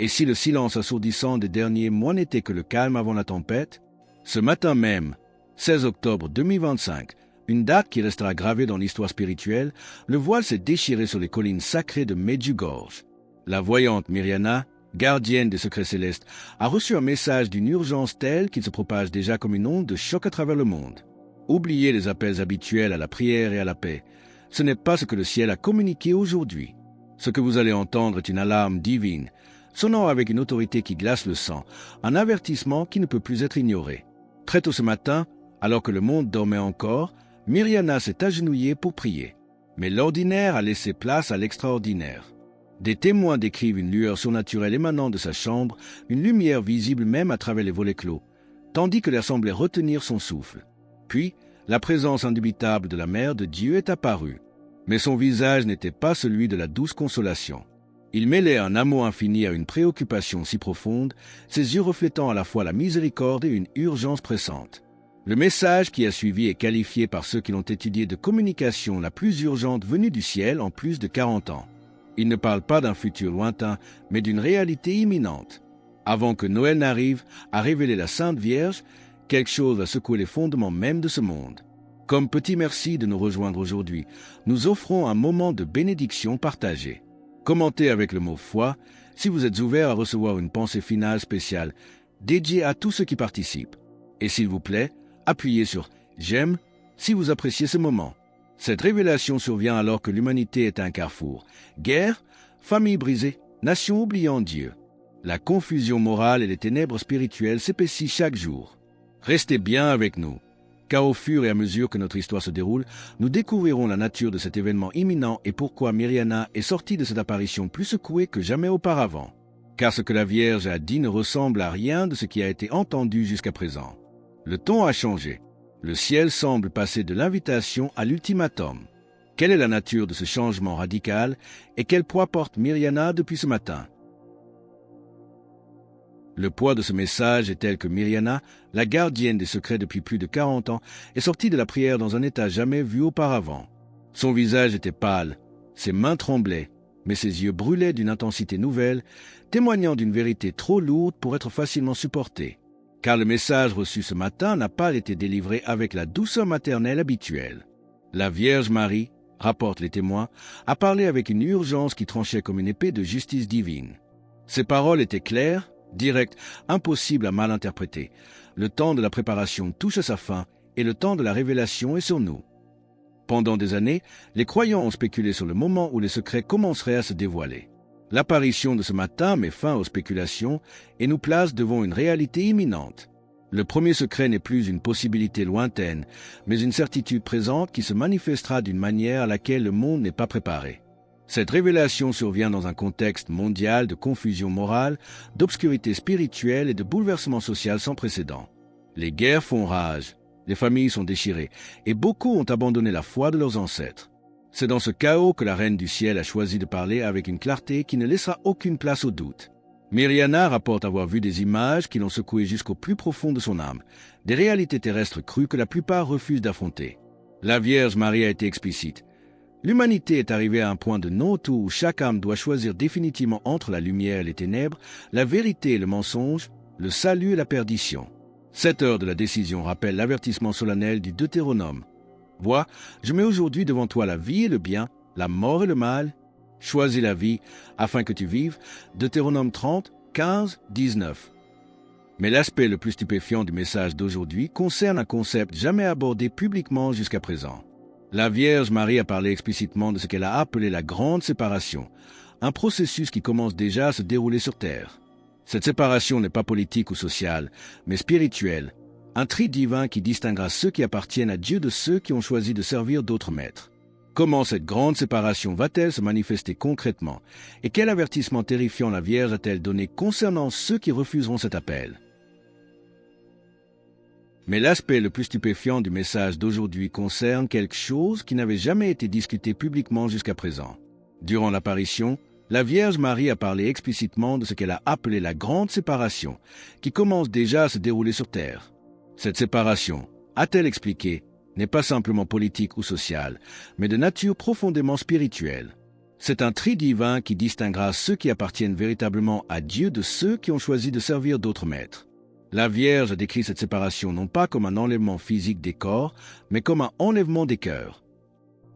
Et si le silence assourdissant des derniers mois n'était que le calme avant la tempête, ce matin même, 16 octobre 2025, une date qui restera gravée dans l'histoire spirituelle, le voile s'est déchiré sur les collines sacrées de Medjugorje. La voyante Mirjana, gardienne des secrets célestes, a reçu un message d'une urgence telle qu'il se propage déjà comme une onde de choc à travers le monde. Oubliez les appels habituels à la prière et à la paix. Ce n'est pas ce que le ciel a communiqué aujourd'hui. Ce que vous allez entendre est une alarme divine, sonnant avec une autorité qui glace le sang, un avertissement qui ne peut plus être ignoré. Très tôt ce matin, alors que le monde dormait encore, Mirjana s'est agenouillée pour prier. Mais l'ordinaire a laissé place à l'extraordinaire. Des témoins décrivent une lueur surnaturelle émanant de sa chambre, une lumière visible même à travers les volets clos, tandis que l'air semblait retenir son souffle. Puis, la présence indubitable de la Mère de Dieu est apparue. Mais son visage n'était pas celui de la douce consolation. Il mêlait un amour infini à une préoccupation si profonde, ses yeux reflétant à la fois la miséricorde et une urgence pressante. Le message qui a suivi est qualifié par ceux qui l'ont étudié de communication la plus urgente venue du ciel en plus de 40 ans. Il ne parle pas d'un futur lointain, mais d'une réalité imminente. Avant que Noël n'arrive, a révélé la Sainte Vierge, quelque chose va secouer les fondements même de ce monde. Comme petit merci de nous rejoindre aujourd'hui, nous offrons un moment de bénédiction partagée. Commentez avec le mot foi si vous êtes ouvert à recevoir une pensée finale spéciale dédiée à tous ceux qui participent. Et s'il vous plaît, appuyez sur « J'aime » si vous appréciez ce moment. Cette révélation survient alors que l'humanité est à un carrefour. Guerre, famille brisée, nation oubliant Dieu. La confusion morale et les ténèbres spirituelles s'épaississent chaque jour. Restez bien avec nous, car au fur et à mesure que notre histoire se déroule, nous découvrirons la nature de cet événement imminent et pourquoi Mirjana est sortie de cette apparition plus secouée que jamais auparavant. Car ce que la Vierge a dit ne ressemble à rien de ce qui a été entendu jusqu'à présent. Le ton a changé. Le ciel semble passer de l'invitation à l'ultimatum. Quelle est la nature de ce changement radical et quel poids porte Mirjana depuis ce matin? Le poids de ce message est tel que Mirjana, la gardienne des secrets depuis plus de 40 ans, est sortie de la prière dans un état jamais vu auparavant. Son visage était pâle, ses mains tremblaient, mais ses yeux brûlaient d'une intensité nouvelle, témoignant d'une vérité trop lourde pour être facilement supportée. Car le message reçu ce matin n'a pas été délivré avec la douceur maternelle habituelle. La Vierge Marie, rapportent les témoins, a parlé avec une urgence qui tranchait comme une épée de justice divine. Ses paroles étaient claires, directes, impossibles à mal interpréter. Le temps de la préparation touche à sa fin et le temps de la révélation est sur nous. Pendant des années, les croyants ont spéculé sur le moment où les secrets commenceraient à se dévoiler. L'apparition de ce matin met fin aux spéculations et nous place devant une réalité imminente. Le premier secret n'est plus une possibilité lointaine, mais une certitude présente qui se manifestera d'une manière à laquelle le monde n'est pas préparé. Cette révélation survient dans un contexte mondial de confusion morale, d'obscurité spirituelle et de bouleversement social sans précédent. Les guerres font rage, les familles sont déchirées, et beaucoup ont abandonné la foi de leurs ancêtres. C'est dans ce chaos que la Reine du Ciel a choisi de parler avec une clarté qui ne laissera aucune place au doute. Mirjana rapporte avoir vu des images qui l'ont secoué jusqu'au plus profond de son âme, des réalités terrestres crues que la plupart refusent d'affronter. La Vierge Marie a été explicite. L'humanité est arrivée à un point de non-retour où chaque âme doit choisir définitivement entre la lumière et les ténèbres, la vérité et le mensonge, le salut et la perdition. Cette heure de la décision rappelle l'avertissement solennel du Deutéronome. « Vois, je mets aujourd'hui devant toi la vie et le bien, la mort et le mal. Choisis la vie, afin que tu vives. » Deutéronome 30, 15, 19. Mais l'aspect le plus stupéfiant du message d'aujourd'hui concerne un concept jamais abordé publiquement jusqu'à présent. La Vierge Marie a parlé explicitement de ce qu'elle a appelé la grande séparation, un processus qui commence déjà à se dérouler sur Terre. Cette séparation n'est pas politique ou sociale, mais spirituelle, un tri divin qui distinguera ceux qui appartiennent à Dieu de ceux qui ont choisi de servir d'autres maîtres. Comment cette grande séparation va-t-elle se manifester concrètement, et quel avertissement terrifiant la Vierge a-t-elle donné concernant ceux qui refuseront cet appel? Mais l'aspect le plus stupéfiant du message d'aujourd'hui concerne quelque chose qui n'avait jamais été discuté publiquement jusqu'à présent. Durant l'apparition, la Vierge Marie a parlé explicitement de ce qu'elle a appelé la grande séparation, qui commence déjà à se dérouler sur Terre. Cette séparation, a-t-elle expliqué, n'est pas simplement politique ou sociale, mais de nature profondément spirituelle. C'est un tri divin qui distinguera ceux qui appartiennent véritablement à Dieu de ceux qui ont choisi de servir d'autres maîtres. La Vierge a décrit cette séparation non pas comme un enlèvement physique des corps, mais comme un enlèvement des cœurs.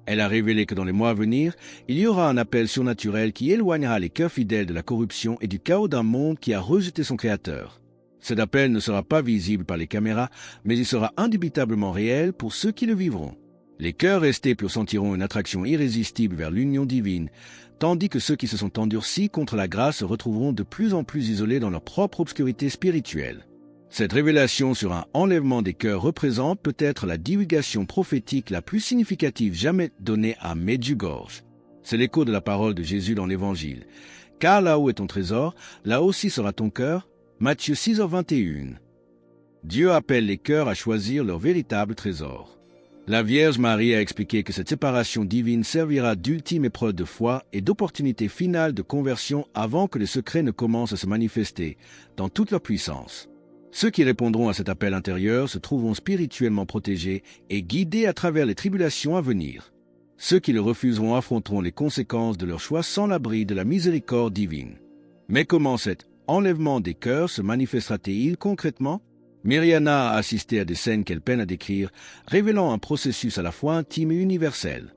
Elle a révélé que dans les mois à venir, il y aura un appel surnaturel qui éloignera les cœurs fidèles de la corruption et du chaos d'un monde qui a rejeté son Créateur. Cet appel ne sera pas visible par les caméras, mais il sera indubitablement réel pour ceux qui le vivront. Les cœurs restés purs sentiront une attraction irrésistible vers l'union divine, tandis que ceux qui se sont endurcis contre la grâce se retrouveront de plus en plus isolés dans leur propre obscurité spirituelle. Cette révélation sur un enlèvement des cœurs représente peut-être la divulgation prophétique la plus significative jamais donnée à Medjugorje. C'est l'écho de la parole de Jésus dans l'Évangile. « Car là où est ton trésor, là aussi sera ton cœur » Matthieu 6h21. Dieu appelle les cœurs à choisir leur véritable trésor. La Vierge Marie a expliqué que cette séparation divine servira d'ultime épreuve de foi et d'opportunité finale de conversion avant que les secrets ne commencent à se manifester dans toute leur puissance. Ceux qui répondront à cet appel intérieur se trouveront spirituellement protégés et guidés à travers les tribulations à venir. Ceux qui le refuseront affronteront les conséquences de leur choix sans l'abri de la miséricorde divine. Mais comment cet enlèvement des cœurs se manifestera-t-il concrètement? Mirjana a assisté à des scènes qu'elle peine à décrire, révélant un processus à la fois intime et universel.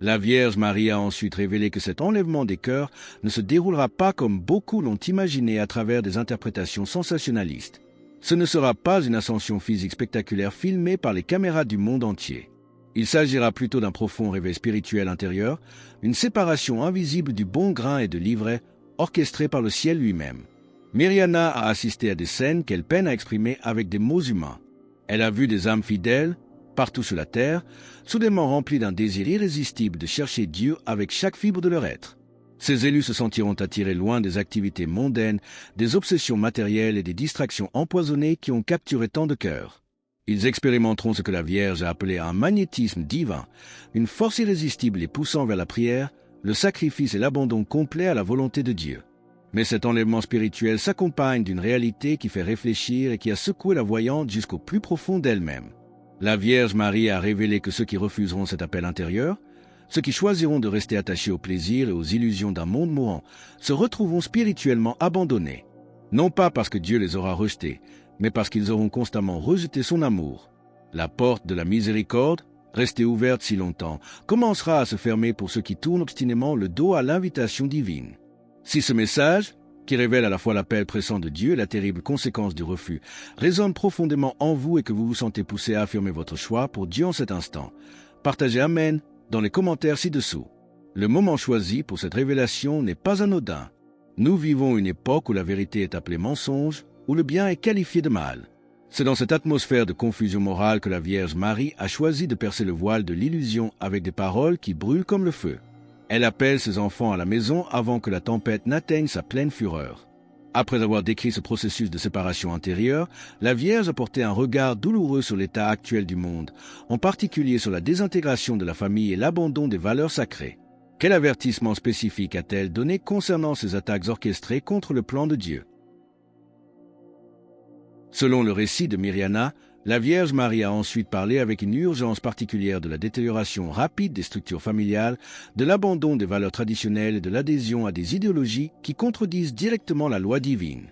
La Vierge Marie a ensuite révélé que cet enlèvement des cœurs ne se déroulera pas comme beaucoup l'ont imaginé à travers des interprétations sensationnalistes. Ce ne sera pas une ascension physique spectaculaire filmée par les caméras du monde entier. Il s'agira plutôt d'un profond réveil spirituel intérieur, une séparation invisible du bon grain et de l'ivraie, orchestrée par le ciel lui-même. Mirjana a assisté à des scènes qu'elle peine à exprimer avec des mots humains. Elle a vu des âmes fidèles, partout sur la terre, soudainement remplies d'un désir irrésistible de chercher Dieu avec chaque fibre de leur être. Ces élus se sentiront attirés loin des activités mondaines, des obsessions matérielles et des distractions empoisonnées qui ont capturé tant de cœurs. Ils expérimenteront ce que la Vierge a appelé un magnétisme divin, une force irrésistible les poussant vers la prière, le sacrifice et l'abandon complet à la volonté de Dieu. Mais cet enlèvement spirituel s'accompagne d'une réalité qui fait réfléchir et qui a secoué la voyante jusqu'au plus profond d'elle-même. La Vierge Marie a révélé que ceux qui refuseront cet appel intérieur, ceux qui choisiront de rester attachés au plaisir et aux illusions d'un monde mourant, se retrouveront spirituellement abandonnés. Non pas parce que Dieu les aura rejetés, mais parce qu'ils auront constamment rejeté son amour. La porte de la miséricorde, restée ouverte si longtemps, commencera à se fermer pour ceux qui tournent obstinément le dos à l'invitation divine. Si ce message, qui révèle à la fois l'appel pressant de Dieu et la terrible conséquence du refus, résonne profondément en vous et que vous vous sentez poussé à affirmer votre choix pour Dieu en cet instant, partagez Amen dans les commentaires ci-dessous. Le moment choisi pour cette révélation n'est pas anodin. Nous vivons une époque où la vérité est appelée mensonge, où le bien est qualifié de mal. C'est dans cette atmosphère de confusion morale que la Vierge Marie a choisi de percer le voile de l'illusion avec des paroles qui brûlent comme le feu. Elle appelle ses enfants à la maison avant que la tempête n'atteigne sa pleine fureur. Après avoir décrit ce processus de séparation intérieure, la Vierge a porté un regard douloureux sur l'état actuel du monde, en particulier sur la désintégration de la famille et l'abandon des valeurs sacrées. Quel avertissement spécifique a-t-elle donné concernant ces attaques orchestrées contre le plan de Dieu? Selon le récit de Mirjana, la Vierge Marie a ensuite parlé avec une urgence particulière de la détérioration rapide des structures familiales, de l'abandon des valeurs traditionnelles et de l'adhésion à des idéologies qui contredisent directement la loi divine.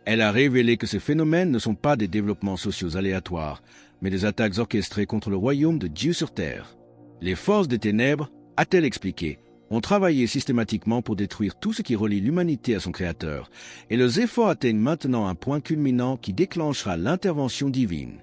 Elle a révélé que ces phénomènes ne sont pas des développements sociaux aléatoires, mais des attaques orchestrées contre le royaume de Dieu sur terre. Les forces des ténèbres, a-t-elle expliqué, ont travaillé systématiquement pour détruire tout ce qui relie l'humanité à son Créateur, et leurs efforts atteignent maintenant un point culminant qui déclenchera l'intervention divine.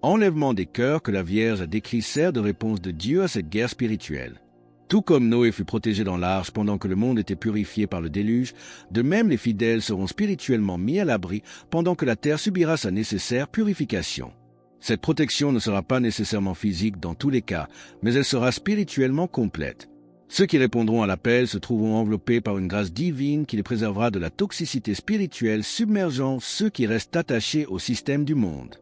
Enlèvement des cœurs que la Vierge a décrit sert de réponse de Dieu à cette guerre spirituelle. Tout comme Noé fut protégé dans l'arche pendant que le monde était purifié par le déluge, de même les fidèles seront spirituellement mis à l'abri pendant que la terre subira sa nécessaire purification. Cette protection ne sera pas nécessairement physique dans tous les cas, mais elle sera spirituellement complète. Ceux qui répondront à l'appel se trouveront enveloppés par une grâce divine qui les préservera de la toxicité spirituelle submergeant ceux qui restent attachés au système du monde.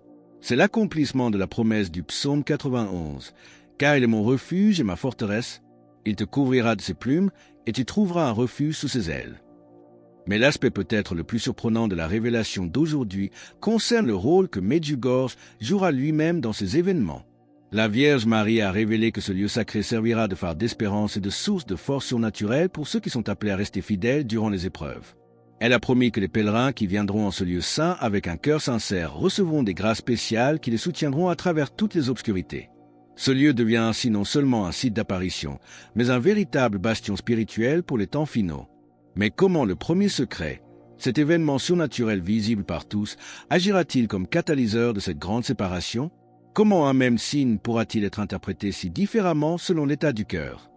C'est l'accomplissement de la promesse du psaume 91. « Car il est mon refuge et ma forteresse, il te couvrira de ses plumes et tu trouveras un refuge sous ses ailes. » Mais l'aspect peut-être le plus surprenant de la révélation d'aujourd'hui concerne le rôle que Medjugorje jouera lui-même dans ces événements. La Vierge Marie a révélé que ce lieu sacré servira de phare d'espérance et de source de force surnaturelle pour ceux qui sont appelés à rester fidèles durant les épreuves. Elle a promis que les pèlerins qui viendront en ce lieu saint avec un cœur sincère recevront des grâces spéciales qui les soutiendront à travers toutes les obscurités. Ce lieu devient ainsi non seulement un site d'apparition, mais un véritable bastion spirituel pour les temps finaux. Mais comment le premier secret, cet événement surnaturel visible par tous, agira-t-il comme catalyseur de cette grande séparation? Comment un même signe pourra-t-il être interprété si différemment selon l'état du cœur?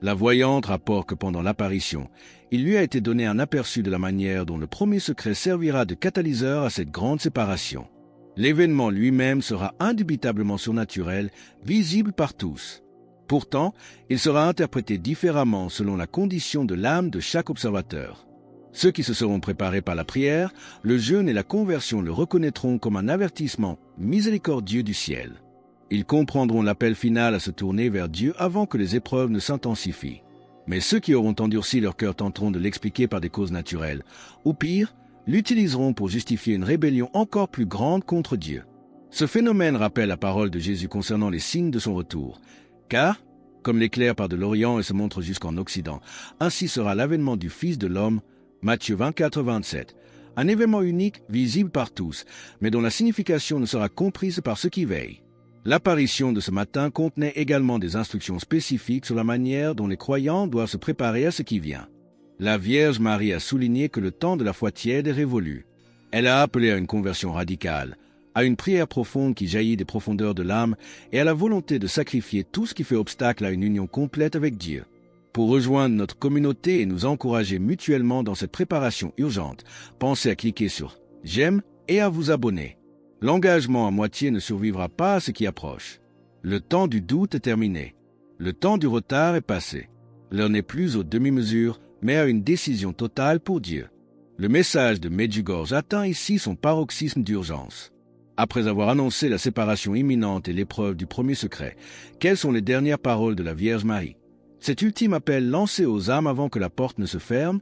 La voyante rapporte que pendant l'apparition, il lui a été donné un aperçu de la manière dont le premier secret servira de catalyseur à cette grande séparation. L'événement lui-même sera indubitablement surnaturel, visible par tous. Pourtant, il sera interprété différemment selon la condition de l'âme de chaque observateur. Ceux qui se seront préparés par la prière, le jeûne et la conversion le reconnaîtront comme un avertissement miséricordieux du ciel. Ils comprendront l'appel final à se tourner vers Dieu avant que les épreuves ne s'intensifient. Mais ceux qui auront endurci leur cœur tenteront de l'expliquer par des causes naturelles, ou pire, l'utiliseront pour justifier une rébellion encore plus grande contre Dieu. Ce phénomène rappelle la parole de Jésus concernant les signes de son retour. Car, comme l'éclair part de l'Orient et se montre jusqu'en Occident, ainsi sera l'avènement du Fils de l'homme, Matthieu 24, 27. Un événement unique, visible par tous, mais dont la signification ne sera comprise par ceux qui veillent. L'apparition de ce matin contenait également des instructions spécifiques sur la manière dont les croyants doivent se préparer à ce qui vient. La Vierge Marie a souligné que le temps de la foi tiède est révolu. Elle a appelé à une conversion radicale, à une prière profonde qui jaillit des profondeurs de l'âme et à la volonté de sacrifier tout ce qui fait obstacle à une union complète avec Dieu. Pour rejoindre notre communauté et nous encourager mutuellement dans cette préparation urgente, pensez à cliquer sur « J'aime » et à vous abonner. L'engagement à moitié ne survivra pas à ce qui approche. Le temps du doute est terminé. Le temps du retard est passé. L'heure n'est plus aux demi-mesures, mais à une décision totale pour Dieu. Le message de Medjugorje atteint ici son paroxysme d'urgence. Après avoir annoncé la séparation imminente et l'épreuve du premier secret, quelles sont les dernières paroles de la Vierge Marie? Cet ultime appel lancé aux âmes avant que la porte ne se ferme?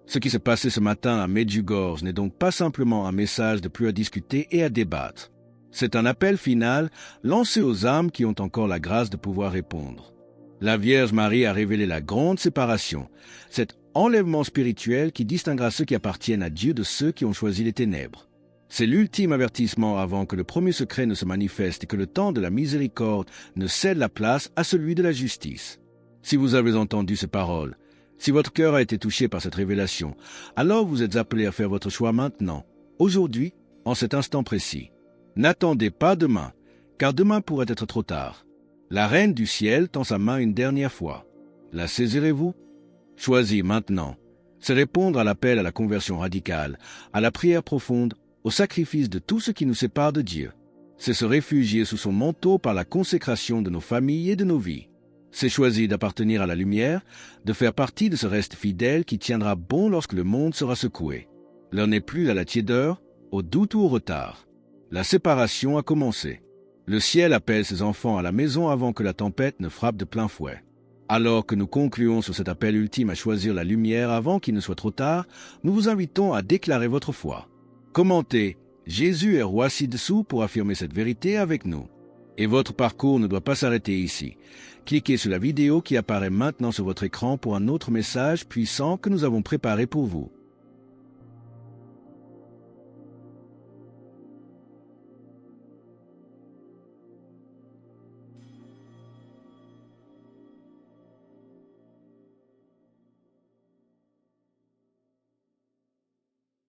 Ce qui s'est passé ce matin à Medjugorje n'est donc pas simplement un message de plus à discuter et à débattre. C'est un appel final lancé aux âmes qui ont encore la grâce de pouvoir répondre. La Vierge Marie a révélé la grande séparation, cet enlèvement spirituel qui distinguera ceux qui appartiennent à Dieu de ceux qui ont choisi les ténèbres. C'est l'ultime avertissement avant que le premier secret ne se manifeste et que le temps de la miséricorde ne cède la place à celui de la justice. Si vous avez entendu ces paroles, si votre cœur a été touché par cette révélation, alors vous êtes appelé à faire votre choix maintenant, aujourd'hui, en cet instant précis. N'attendez pas demain, car demain pourrait être trop tard. La Reine du ciel tend sa main une dernière fois. La saisirez-vous? Choisir maintenant, c'est répondre à l'appel à la conversion radicale, à la prière profonde, au sacrifice de tout ce qui nous sépare de Dieu. C'est se réfugier sous son manteau par la consécration de nos familles et de nos vies. C'est choisir d'appartenir à la lumière, de faire partie de ce reste fidèle qui tiendra bon lorsque le monde sera secoué. L'heure n'est plus à la tiédeur, au doute ou au retard. La séparation a commencé. Le ciel appelle ses enfants à la maison avant que la tempête ne frappe de plein fouet. Alors que nous concluons sur cet appel ultime à choisir la lumière avant qu'il ne soit trop tard, nous vous invitons à déclarer votre foi. Commentez « Jésus est roi ci-dessous » pour affirmer cette vérité avec nous. Et votre parcours ne doit pas s'arrêter ici. Cliquez sur la vidéo qui apparaît maintenant sur votre écran pour un autre message puissant que nous avons préparé pour vous.